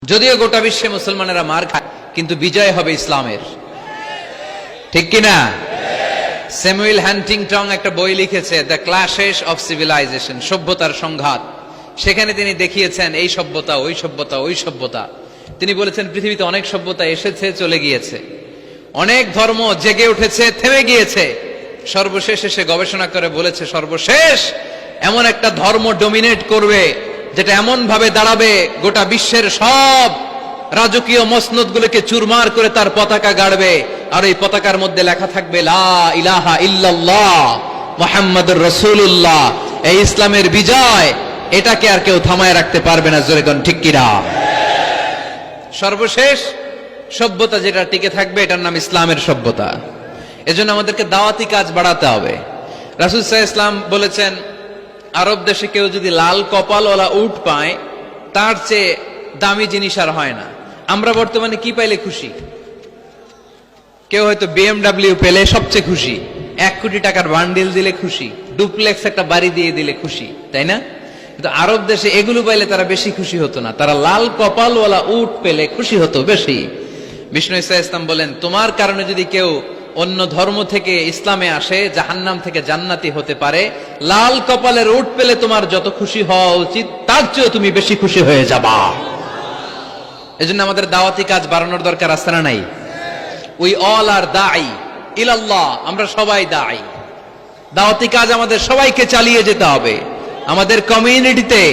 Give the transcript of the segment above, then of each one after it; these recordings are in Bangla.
যদিও গোটা বিশ্বে মুসলমানেরা মার খায়, কিন্তু বিজয় হবে ইসলামের। ঠিক কিনা? স্যামুয়েল হান্টিংটন একটা বই লিখেছে, দ্য ক্ল্যাশেস অফ সিভিলাইজেশন, সভ্যতার সংঘাত। সেখানে তিনি দেখিয়েছেন এই সভ্যতা ওই সভ্যতা ওই সভ্যতা। তিনি বলেছেন পৃথিবীতে অনেক সভ্যতা এসেছে, চলে গিয়েছে, অনেক ধর্ম জেগে উঠেছে, থেমে গিয়েছে। সর্বশেষ এসে গবেষণা করে বলেছে, সর্বশেষ এমন একটা ধর্ম ডমিনেট করবে যেটা এমন ভাবে দাঁড়াবে গোটা বিশ্বের সব রাজকীয় মসনদগুলোকে চুরমার করে তার পতাকা গাড়বে, আর এই পতাকার মধ্যে লেখা থাকবে লা ইলাহা ইল্লাল্লাহ মুহাম্মাদুর রাসূলুল্লাহ। এই ইসলামের বিজয়, এটাকে আর কেউ থামায় রাখতে পারবে না। জোরে কোন ঠিক কিনা? সর্বশেষ সভ্যতা যেটা টিকে থাকবে, এটার নাম ইসলামের সভ্যতা। এজন্য আমাদেরকে দাওয়াতি কাজ বাড়াতে হবে। রাসূল সাল্লাল্লাহু আলাইহি ওয়াসাল্লাম বলেছেন, আরব দেশে কেউ যদি লাল কপালওয়ালা উট পায়, তার চেয়ে দামি জিনিস আর হয় না। আমরা বর্তমানে কি পাইলে খুশি? কেউ হয়তো BMW পেলে সবচেয়ে খুশি, 1 কোটি টাকার বান্ডিল দিলে খুশি, ডুপ্লেক্স একটা বাড়ি দিয়ে দিলে খুশি, তাই না? কিন্তু আরব দেশে এগুলো পাইলে তারা বেশি খুশি হতো না, তারা লাল কপালওয়ালা উট পেলে খুশি হতো বেশি। বিষ্ণু ঈসা ইসলাম বলেন, তোমার কারণে যদি কেউ অন্য ধর্ম থেকে ইসলামে আসে, জাহান্নাম থেকে জান্নাতি হতে পারে। লাল কপালের উট পেলে তোমার যত খুশি হওয়া উচিত, তার চেয়েও তুমি বেশি খুশি হয়ে যাবা। এজন্য আমাদের দাওয়াতি কাজ বাড়ানোর দরকার আছে না নাই? উই অল আর দাঈ ইলাল্লাহ, আমরা সবাই দাঈ। দাওয়াতি কাজ আমাদের সবাইকে চালিয়ে যেতে হবে। আমাদের কমিউনিটিতে,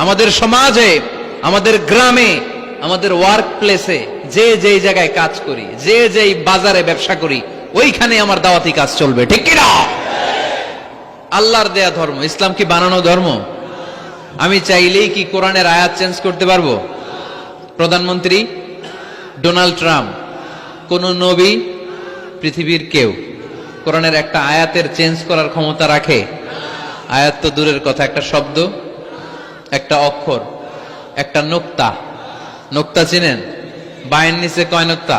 আমাদের সমাজে, আমাদের গ্রামে, আমাদের ওয়ার্ক প্লেসে, যে যেই জায়গায় কাজ করি, যে যেই বাজারে ব্যবসা করি, ওইখানে আমার দাওয়াতি কাজ চলবে। ঠিক কিনা? আল্লাহর দেয়া ধর্ম। ইসলাম কি বানানো ধর্ম? আমি চাইলেই কি কোরআনের আয়াত চেঞ্জ করতে পারবো? প্রধানমন্ত্রী ডোনাল্ড ট্রাম্প, কোন নবী, পৃথিবীর কেউ কোরআনের একটা আয়াতের চেঞ্জ করার ক্ষমতা রাখে? আয়াত তো দূরের কথা, একটা শব্দ, একটা অক্ষর, একটা নোক্তা। নোক্তা চিনেন? বায়ের নিচে কয় নোক্তা?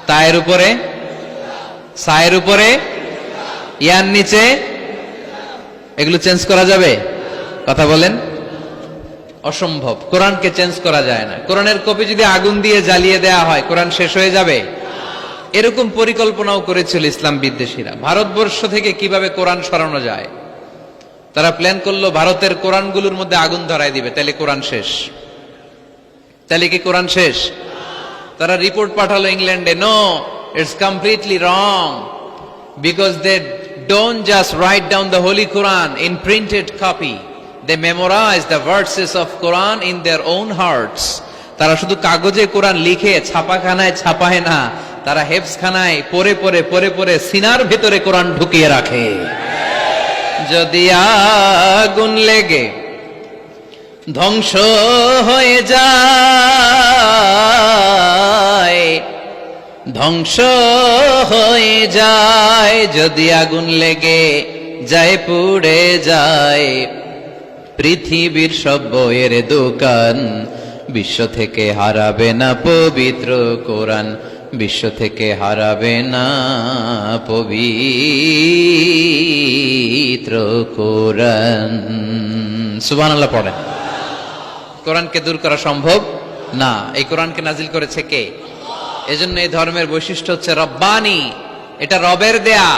তায়ের উপরে, সায়ের উপরে, ইয়ার নিচে। এগুলো চেঞ্জ করা যাবে? কথা বলেন। অসম্ভব। কোরআনকে চেঞ্জ করা যায় না। কোরআনের কপি যদি আগুন দিয়ে জ্বালিয়ে দেয়া হয়, কোরআন শেষ হয়ে যাবে? এরকম পরিকল্পনাও করেছিল ইসলাম বিদ্বেষীরা, ভারতবর্ষ থেকে কিভাবে কোরআন সরানো যায়। তারা প্ল্যান করলো ভারতের কোরআনগুলোর মধ্যে আগুন ধরায় দিবে, তাহলে কোরআন শেষ। তাহলে কি কোরআন শেষ? তারা রিপোর্ট পাঠালো ইংল্যান্ডে, no, it's completely wrong, because they don't just write down the holy Quran in printed copy, they memorise the verses of Quran in their own hearts. তারা শুধু কাগজে কোরআন লিখে ছাপাখানায় ছাপায় না, তারা হেফজখানায় পড়ে পড়ে পড়ে পড়ে সিনার ভেতরে কোরআন ঢুকিয়ে রাখে। যদি আগুন লেগে ধ্বংস হয়ে যায়, ধ্বংস হয়ে যায়, যদি আগুন লেগে যায় পুড়ে যায় পৃথিবীর সব বইয়ের দোকান, বিশ্ব থেকে হারাবে না পবিত্র কোরআন, বিশ্ব থেকে হারাবে না পবিত্র কোরআন। সুবহানাল্লাহ পড়েন। কোরআনকে দূর করা সম্ভব না। এই কোরআনকে নাজিল করেছে কে? এজন্য এই ধর্মের বৈশিষ্ট্য হচ্ছে রব্বানি। এটা রবের দেয়া,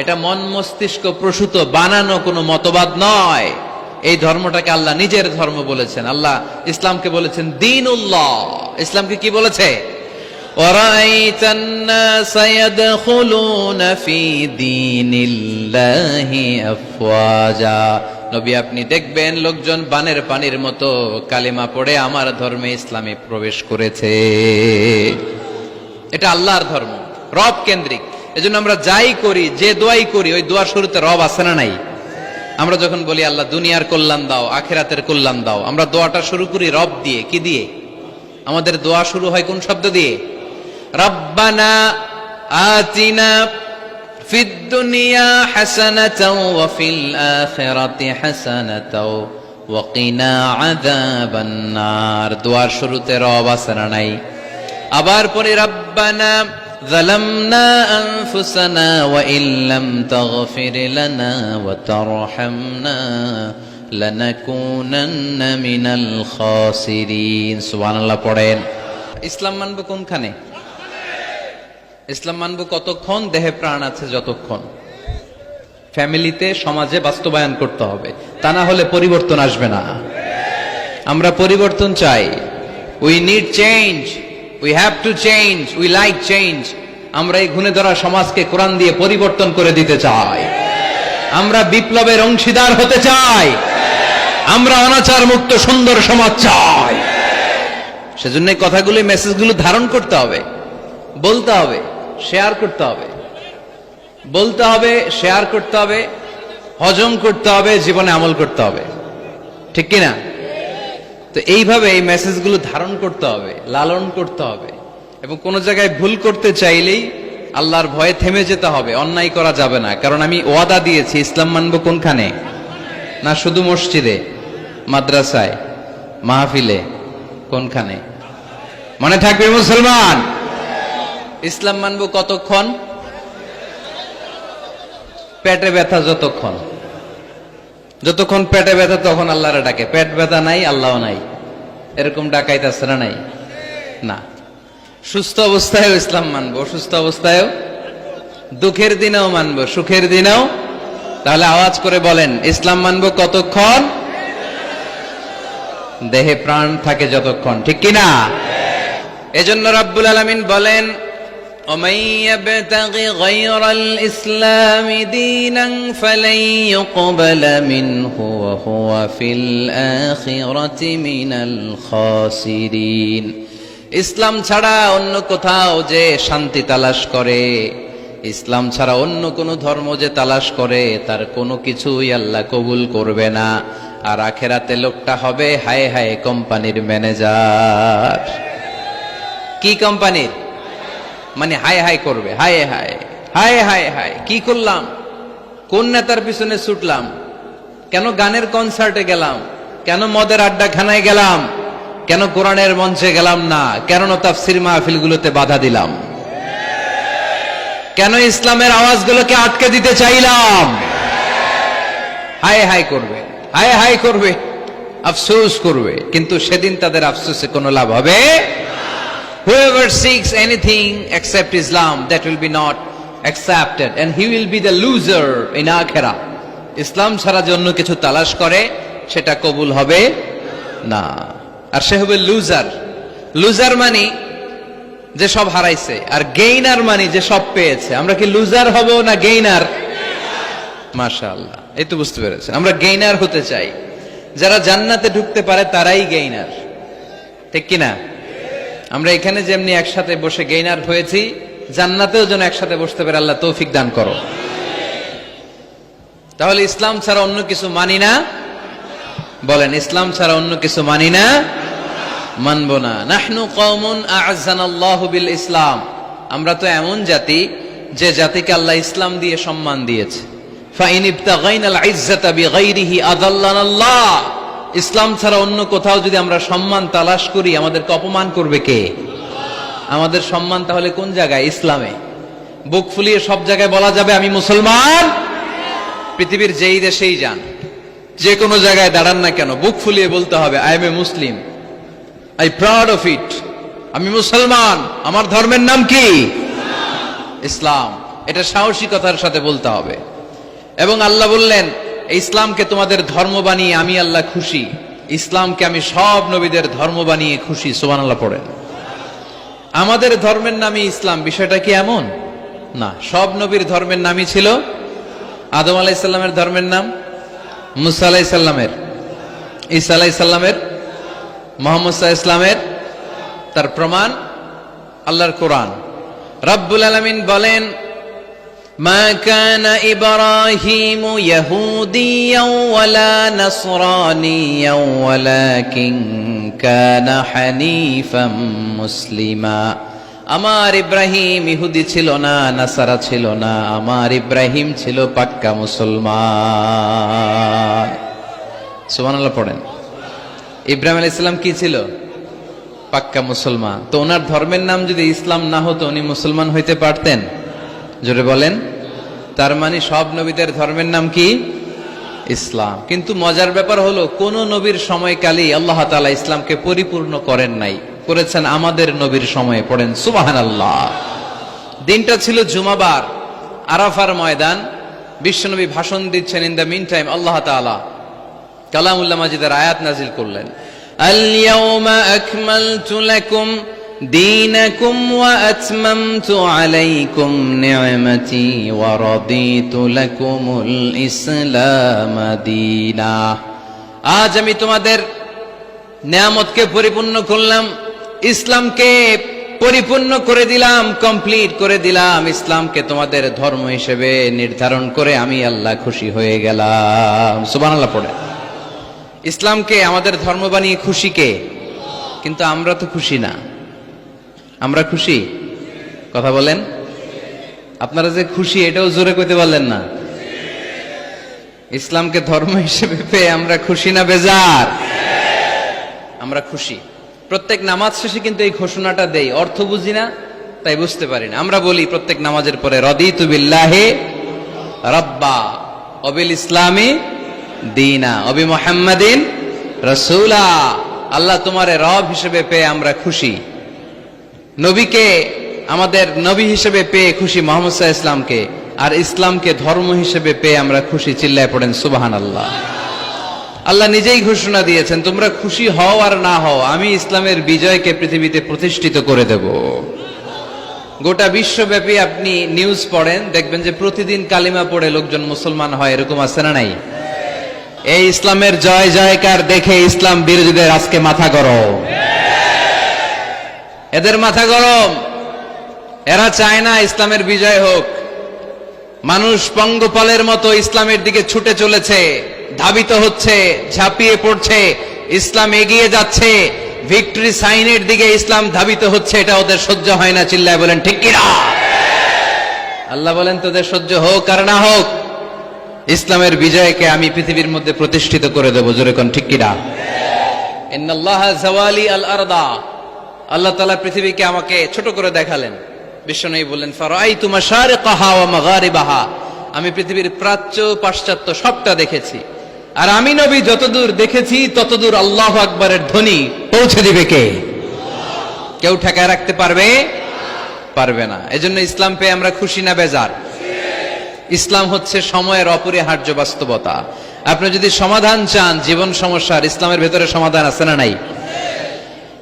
এটা মন মস্তিষ্ক প্রসূত বানানো কোনো মতবাদ নয়। এই ধর্মটাকে আল্লাহ নিজের ধর্ম বলেছেন। আল্লাহ ইসলামকে বলেছেন দীনুল্লাহ। ইসলামকে কি বলেছে? ওয়ারাইতান নাস ইয়াদখুলুনা ফি দীনিল্লাহি আফওয়াজা। নবী, আপনি দেখবেন লোকজন বানের পানির মতো কালিমা পড়ে আমার ধর্মে ইসলামে প্রবেশ করেছে। এটা আল্লাহর ধর্ম, রব কেন্দ্রিক। এজন্য আমরা যাই করি, যে দোয়াই করি, ওই দোয়ার শুরুতে রব আছে না নাই? আমরা যখন বলি আল্লাহ দুনিয়ার কল্যাণ দাও, আখিরাতের কল্যাণ দাও, আমরা দোয়াটা শুরু করি রব দিয়ে। কি দিয়ে? আমাদের দোয়া শুরু হয় কোন শব্দ দিয়ে? রব্বানা আতিনা ফিদ দুনিয়া হাসানাতাও ওয়া ফিল আখিরাতি হাসানাতাও ওয়া কিনা আযাবান নার। দোয়ার শুরুতে রব আছে না নাই? আবার পরে রব্বানা যালামনা আনফুসানা ওয়া ইল্লাম তাগফির লানা ওয়া তারহামনা লানাকুনান্না মিনাল খাসিরিন। সুবহানাল্লাহ পড়েন। ইসলাম মানব কোনখানে? ইসলাম মানব কতক্ষণ? দেহে প্রাণ আছে যতক্ষণ। ফ্যামিলিতে, সমাজে বাস্তবায়ন করতে হবে, তা না হলে পরিবর্তন আসবে না। আমরা পরিবর্তন চাই। We need change, we have to change, we like change. আমরা এই ঘুণে ধরা সমাজকে কোরআন দিয়ে পরিবর্তন করে দিতে চাই। আমরা বিপ্লবের অংশীদার হতে চাই। আমরা অনাচার মুক্ত সুন্দর সমাজ চাই। সেজন্য এই কথাগুলো, মেসেজগুলো ধারণ করতে হবে, বলতে হবে, শেয়ার করতে হবে, বলতে হবে, শেয়ার করতে হবে, হজম করতে হবে, জীবনে আমল করতে হবে। ঠিক কিনা? তো এইভাবে এই মেসেজগুলো ধারণ করতে হবে, লালন করতে হবে, এবং কোন জায়গায় ভুল করতে চাইলেই আল্লাহর ভয়ে থেমে যেতে হবে। অন্যায় করা যাবে না, কারণ আমি ওয়াদা দিয়েছি। ইসলাম মানবো কোনখানে? না শুধু মসজিদে, মাদ্রাসায়, মাহফিলে, কোনখানে? মনে থাকবে মুসলমান। ইসলাম মানবো কতক্ষণ? পেটে ব্যথা যতক্ষণ। যতক্ষণ পেটে ব্যথা তখন আল্লাহরে ডাকে। পেট ব্যথা নাই, আল্লাহ নাই, এরকম ডাকাইতেছে না? নাই না। সুস্থ অবস্থায়ও ইসলাম মানবো, অসুস্থ অবস্থায়ও, দুঃখের দিনেও মানবো, সুখের দিনেও। তাহলে আওয়াজ করে বলেন, ইসলাম মানবো কতক্ষণ? দেহে প্রাণ থাকে যতক্ষণ। ঠিক কিনা? এজন্য রাব্বুল আলামিন বলেন, ومن يبتغ غير الإسلام دينا فلن يقبل منه وهو في الآخرة من الخاسرين। ইসলাম ছাড়া অন্য কোথাও যে শান্তি তালাশ করে, ইসলাম ছাড়া অন্য কোন ধর্ম যে তালাশ করে, তার কোনো কিছুই আল্লাহ কবুল করবে না। আর আখেরাতে লোকটা হবে হায় হায় কোম্পানির ম্যানেজার। কি কোম্পানির? মানে হায় হায় করবে, হায় হায়, হায় হায় হায়, কি করলাম, কোন নেতার পিছনে ছুটলাম, কেন গানের কনসার্টে গেলাম, কেন মদের আড্ডাখানায় গেলাম, কেন কোরআনের মঞ্চে গেলাম না, কেন তাফসীর মাহফিলগুলোতে বাধা দিলাম, কেন ইসলামের আওয়াজগুলোকে আটকে দিতে চাইলাম। হায় হায় করবে, হায় হায় করবে, আফসোস করবে, কিন্তু সেদিন তাদের আফসোসে কোনো লাভ হবে। Whoever seeks anything except Islam, that will be not accepted, and he will be the loser in akhirah. ইসলাম ছাড়া যে অন্য কিছু তালাশ করে, সেটা কবুল হবে না, আর সে হবে লুজার। লুজার মানে যে সব হারাইছে, আর গেইনার মানে যে সব পেয়েছে। আমরা কি লুজার হব না গেইনার? মাশাআল্লাহ, এই তো বুঝতে পেরেছেন। আমরা গেইনার হতে চাই। যারা জান্নাতে ঢুকতে পারে তারাই গেইনার। ঠিক কিনা? আমরা এখানে যেমনি একসাথে বসে গেইনার হয়েছি, জান্নাতেও যেন একসাথে বসতে পারে। আল্লাহ তৌফিক দান করো। তাহলে ইসলাম ছাড়া অন্য কিছু মানি না। বলেন, ইসলাম ছাড়া অন্য কিছু মানি না, মানব না। নাহনু কওমুন আ'আজ্জানাল্লাহু বিল ইসলাম। আমরা তো এমন জাতি, যে জাতিকে আল্লাহ ইসলাম দিয়ে সম্মান দিয়েছে। ফাইন ইবতাগাইনাল ইজ্জাতা বিগাইরিহি আযাল্লানাল্লাহ। ইসলাম ছাড়া অন্য কোথাও যদি আমরা সম্মান তালাশ করি, আমাদেরকে অপমান করবে কে? আমাদের সম্মান তাহলে কোন জায়গায়? ইসলামে। বুক ফুলিয়ে সব জায়গায় বলা যাবে আমি মুসলমান। পৃথিবীর যেই দেশেই যান, যে কোনো জায়গায় দাঁড়ান না কেন, বুক ফুলিয়ে বলতে হবে I M A Muslim, I proud of it. আমি মুসলমান, আমার ধর্মের নাম কি? ইসলাম। এটা সাহসিকতার সাথে বলতে হবে। এবং আল্লাহ বললেন, ইসলামকে তোমাদের ধর্ম বানিয়ে আমি আল্লাহ খুশি। ইসলামকে আমি সব নবীদের ধর্ম বানিয়ে খুশি। সুবহানাল্লাহ পড়েন। আমাদের ধর্মের নামই ইসলাম, বিষয়টা কি এমন না? সব নবীর ধর্মের নামই ছিল। আদম আলাইহিস সালামের ধর্মের নাম, মুসা আলাইহিস সালামের, ঈসা আলাইহিস সালামের, মুহাম্মদ সাল্লাল্লাহু আলাইহি সাল্লামের। তার প্রমাণ আল্লাহর কোরআন। রব্বুল আলামিন বলেন, মা কানা ইব্রাহিমু ইয়াহুদিয়াও ওয়ালা নাসরানিয়াও ওয়ালাকিন কানা হানিফাম মুসলিমা। আমার ইব্রাহিম ইহুদি ছিল না, নাসারা ছিল না, আমার ইব্রাহিম ছিল পাক্কা মুসলমান। সুবহানাল্লাহ পড়েন। ইব্রাহিম আলাইহিস সালাম কি ছিল? পাক্কা মুসলমান। তো ওনার ধর্মের নাম যদি ইসলাম না হতো, উনি মুসলমান হইতে পারতেন? জোরে বলেন। তার মানে সব নবীদের ধর্মের নাম কি? ইসলাম। কিন্তু মজার ব্যাপার হলো কোন নবীর সময়কালেই আল্লাহ তাআলা ইসলামকে পরিপূর্ণ করেন নাই, করেছেন আমাদের নবীর সময়ে। পড়েন সুবহানাল্লাহ। দিনটা ছিল জুমাবার, আরাফার ময়দান। বিশ্বনবী ভাষণ দিচ্ছেন। ইন দ্য মিন টাইম আল্লাহ তাআলা কালামুল্লাহ মাজিদের আয়াত নাজিল করলেন, আল ইয়াউমা আকমালতু লাকুম দীনাকুম ওয়া আতমামতু আলাইকুম নি'মাতি ওয়া রাদিতু লাকুমুল ইসলাম দীনা। আজ আমি তোমাদের নিয়ামতকে পরিপূর্ণ করলাম, ইসলামকে পরিপূর্ণ করে দিলাম, কমপ্লিট করে দিলাম। ইসলামকে তোমাদের ধর্ম হিসেবে নির্ধারণ করে আমি আল্লাহ খুশি হয়ে গেলাম। সুবহানাল্লাহ পড়ে। ইসলামকে আমাদের ধর্ম বানিয়ে খুশি কে? কিন্তু আমরা তো খুশি না। আমরা খুশি? কথা বলেন। আপনারা যে খুশি এটাও জোরে কইতে পারলেন না। ইসলামকে ধর্ম হিসেবে পেয়ে আমরা খুশি না বেজার? আমরা খুশি। প্রত্যেক নামাজ শেষে কিন্তু এই ঘোষণাটা দেই, অর্থ বুঝি না তাই বুঝতে পারি না। আমরা বলি প্রত্যেক নামাজের পরে, রদিতু বিল্লাহি রাব্বা ওয়া বিল ইসলামি দীনা ওয়া বি মুহাম্মাদিন রাসূলা। আল্লাহ তোমারে রব হিসেবে পেয়ে আমরা খুশি, নবীকে আমাদের নবী হিসেবে পেয়ে খুশি, মুহাম্মদ সাল্লাল্লাহু আলাইহি ইসলামকে, আর ইসলামকে ধর্ম হিসেবে পেয়ে আমরা খুশি। চিল্লায় পড়েন সুবহানাল্লাহ। আল্লাহ নিজেই ঘোষণা দিয়েছেন, তোমরা খুশি হও আর না হও, আমি ইসলামের বিজয়কে পৃথিবীতে প্রতিষ্ঠিত করে দেব। গোটা বিশ্বব্যাপী আপনি নিউজ পড়েন, দেখবেন যে প্রতিদিন কালিমা পড়ে লোকজন মুসলমান হয়। এরকম আছে না নাই? এই ইসলামের জয় জয়কার দেখে ইসলাম বিরোধীদের আজকে মাথা গরম। এদের মাথা গরম। এরা চায় না ইসলামের বিজয় হোক। মানুষ পঙ্গপালের মতো ইসলামের দিকে ছুটে চলেছে, ধাবিত হচ্ছে, ঝাঁপিয়ে পড়ছে। ইসলাম এগিয়ে যাচ্ছে, ভিক্টরি সাইনের দিকে ইসলাম ধাবিত হচ্ছে। এটা ওদের সহ্য হয় না। চিল্লায় বলেন ঠিক কি না? আল্লাহ বলেন তোদের সহ্য হোক আর না হোক, ইসলামের বিজয়কে আমি পৃথিবীর মধ্যে প্রতিষ্ঠিত করে দেবো। জোরে কোন ঠিক কি না? ইন্নাল্লাহা যাওয়ালি আল আরদা। আল্লাহ তাআলা পৃথিবীকে আমাকে ছোট করে দেখালেন। বিশ্বনবী বললেন, ফারাআইতু মাশারিকাহা ওয়া মাগারিবাহা। আমি পৃথিবীর প্রাচ্য পাশ্চাত্য সবটা দেখেছি। আর আমি নবী যতদূর দেখেছি ততদূর আল্লাহু আকবারের ধ্বনি পৌঁছে দিবে কে? কেউ ঠেকায় রাখতে পারবে? পারবে না। এজন্য ইসলাম পেয়ে আমরা খুশি না বেজার? ইসলাম হচ্ছে সময়ের অপরিহার্য বাস্তবতা। আপনি যদি সমাধান চান জীবন সমস্যার, ইসলামের ভেতরে সমাধান আছে না নাই?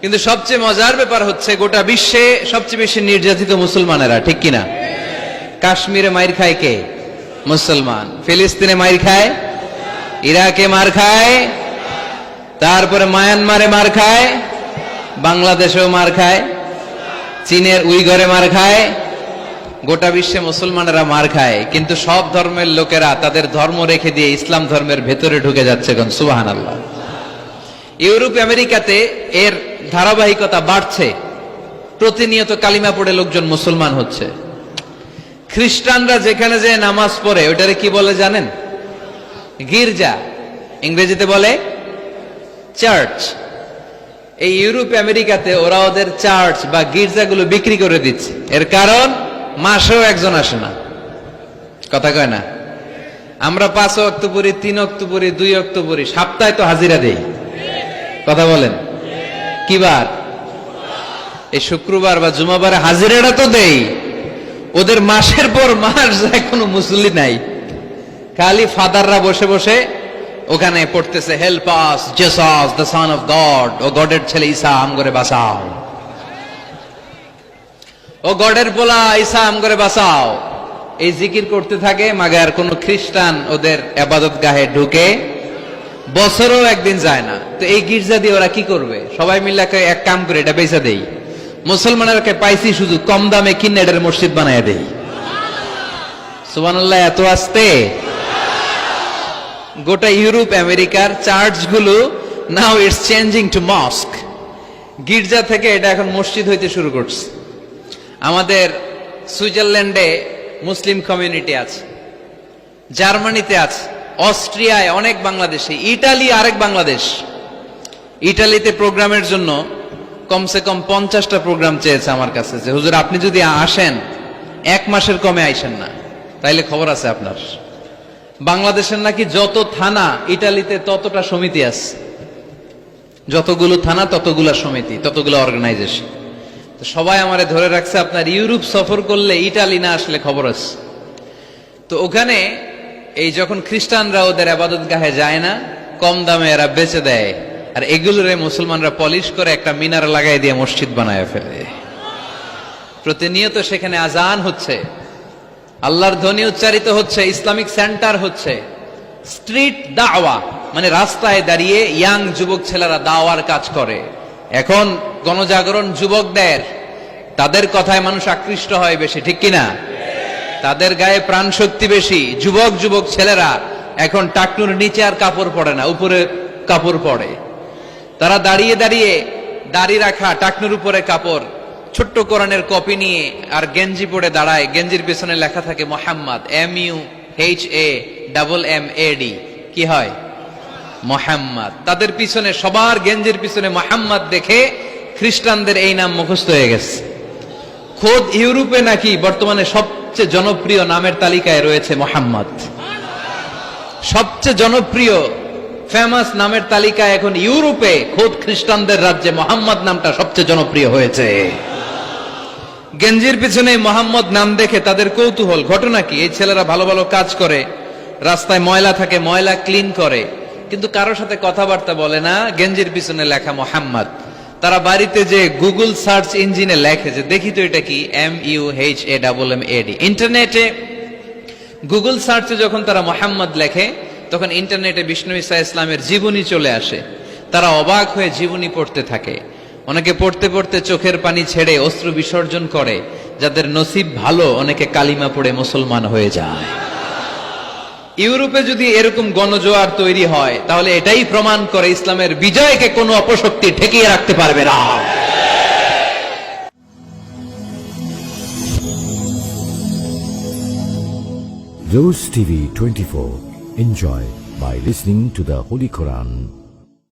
কিন্তু সবচেয়ে মজার ব্যাপার হচ্ছে গোটা বিশ্বে সবচেয়ে বেশি নির্যাতিত মুসলমানেরা, ঠিক কিনা? কাশ্মীরে মাইর খায় কে? মুসলমান। ফিলিস্তিনে মাইর খায়, ইরাকে মার খায়, তারপরে মায়ানমারে মার খায়, বাংলাদেশেও মার খায়, চীনের উইঘরে মার খায়। গোটা বিশ্বে মুসলমানেরা মার খায়, কিন্তু সব ধর্মের লোকেরা তাদের ধর্ম রেখে দিয়ে ইসলাম ধর্মের ভেতরে ঢুকে যাচ্ছে। কোন সুবহানাল্লাহ। ইউরোপ আমেরিকাতে এর ধারাবাহিকতা বাড়ছে। প্রতিনিয়ত কালিমা পড়ে লোকজন মুসলমান হচ্ছে। খ্রিস্টানরা যেখানে যে নামাজ পড়ে ওটারে কি বলে জানেন? গির্জা। ইংরেজিতে বলে চার্চ। এই ইউরোপ আমেরিকাতে ওরা ওদের চার্চ বা গির্জাগুলো বিক্রি করে দিচ্ছে। এর কারণ মাসেও একজন আসে না। কথা কয় না? আমরা 5 ওয়াক্ত পড়ি, 3 ওয়াক্ত পড়ি, 2 ওয়াক্ত পড়ি, সপ্তাহে তো হাজিরা দেই। কথা বলেন। কি বার? এই শুক্রবার বা জুমাবারে হাজিরাটা তো দেই। ওদের মাসের পর মাস যায়, কোনো মুসল্লি নাই। খালি ফাদাররা বসে বসে ওখানে পড়তেছে, help us Jesus the son of God. ও গডের ছেলে ঈসা, আম করে বাঁচাও। ও গডের পোলা ঈসা, আম করে বাঁচাও। এই জিকির করতে থাকে। মাগার কোন খ্রিস্টান ওদের ইবাদত গাহে ঢুকে বছরও একদিন যায় না। তো এই গির্জা দিয়ে ওরা কি করবে? সবাই মিলে এক কাম করে এটা বেচা দেই। মুসলমানেরকে পাইছি শুধু কম দামে কিনে এটার মসজিদ বানায় দেই। সুবহানাল্লাহ। এত আসতে গোটা ইউরোপ আমেরিকার চার্চগুলো now it's changing to mosque. গির্জা থেকে এটা এখন মসজিদ হইতে শুরু করছে। আমাদের সুইজারল্যান্ডে মুসলিম কমিউনিটি আছে, জার্মানিতে আছে, অস্ট্রিয়ায় অনেক বাংলাদেশি, ইটালি আরেক বাংলাদেশ। ইটালিতে প্রোগ্রামের জন্য কমসে কম 50টা প্রোগ্রাম চেয়েছে আমার কাছে, যে হুজুর আপনি যদি আসেন 1 মাসের কমে আইসেন না, তাইলে খবর আছে আপনার। বাংলাদেশের নাকি যত থানা ইটালিতে ততটা সমিতি আছে, যতগুলো থানা ততগুলা সমিতি, ততগুলো অর্গানাইজেশন। তো সবাই আমারে ধরে রাখছে আপনার ইউরোপ সফর করলে ইটালি না আসলে খবর আছে। তো ওখানে এই যখন খ্রিস্টানরা ওদের আবাদত গাহে যায় না, কম দামে এরা বেচে দেয়, আর এগুলোরে মুসলমানরা পলিশ করে একটা মিনার লাগাই দিয়ে মসজিদ বানায় ফেলে। প্রতিনিয়ত সেখানে আজান হচ্ছে, আল্লাহর ধ্বনি উচ্চারিত হচ্ছে, ইসলামিক সেন্টার হচ্ছে, স্ট্রিট দাওয়া মানে রাস্তায় দাঁড়িয়ে ইয়াং যুবক ছেলেরা দাওয়ার কাজ করে। এখন গণজাগরণ যুবকদের, তাদের কথায় মানুষ আকৃষ্ট হয় বেশি, ঠিক কিনা? তাদের গায়ে প্রাণ শক্তি বেশি। যুবক যুবক ছেলেরা এখন টাকনুর নিচে আর কাপড় পরে না, উপরে কাপড় পরে। তারা দাঁড়িয়ে দাঁড়িয়ে দাড়ি রাখা, টাকনুর উপরে কাপড়, ছোট্ট কোরআনের কপি নিয়ে আর গেঞ্জি পরে দাঁড়ায়। গেঞ্জির পেছনে লেখা থাকে মোহাম্মদ, MUHAMMAD, কি হয়? মোহাম্মদ। তাদের পিছনে, সবার গেঞ্জির পিছনে মোহাম্মদ দেখে খ্রিস্টানদের এই নাম মুখস্থ হয়ে গেছে। খোদ ইউরোপে নাকি বর্তমানে সবচেয়ে জনপ্রিয় নামের তালিকায় রয়েছে মোহাম্মদ। সবচেয়ে জনপ্রিয় ফেমাস নামের তালিকায় এখন ইউরোপে খোদ খ্রিস্টানদের রাজ্যে মোহাম্মদ নামটা সবচেয়ে জনপ্রিয় হয়েছে। গেঞ্জির পিছনে মোহাম্মদ নাম দেখে তাদের কৌতূহল। ঘটনা কি? এই ছেলেরা ভালো ভালো কাজ করে, রাস্তায় ময়লা থাকে, ময়লা ক্লিন করে, কিন্তু কারোর সাথে কথাবার্তা বলে না, গেঞ্জির পিছনে লেখা মোহাম্মদ। তারা বাড়িতে যে গুগল সার্চ ইঞ্জিনে লেখে যে দেখি তো এটা কি, MUHAMMAD। ইন্টারনেটে গুগল সার্চে যখন তারা মোহাম্মদ লেখে, তখন ইন্টারনেটে বিষ্ণু ঈসা ইসলামের জীবনী চলে আসে। তারা অবাক হয়ে জীবনী পড়তে থাকে। অনেকে পড়তে পড়তে চোখের পানি ছেড়ে অশ্রু বিসর্জন করে। যাদের নসিব ভালো, অনেকে কালিমা পড়ে মুসলমান হয়ে যায়। ইউরোপে যদি এরকম গণজোয়ার তৈরি হয়, তাহলে এটাই প্রমাণ করে ইসলামের বিজয়কে কোনো অপশক্তি ঠেকিয়ে রাখতে পারবে না। Rose TV 24. Enjoy by listening to the Holy Quran.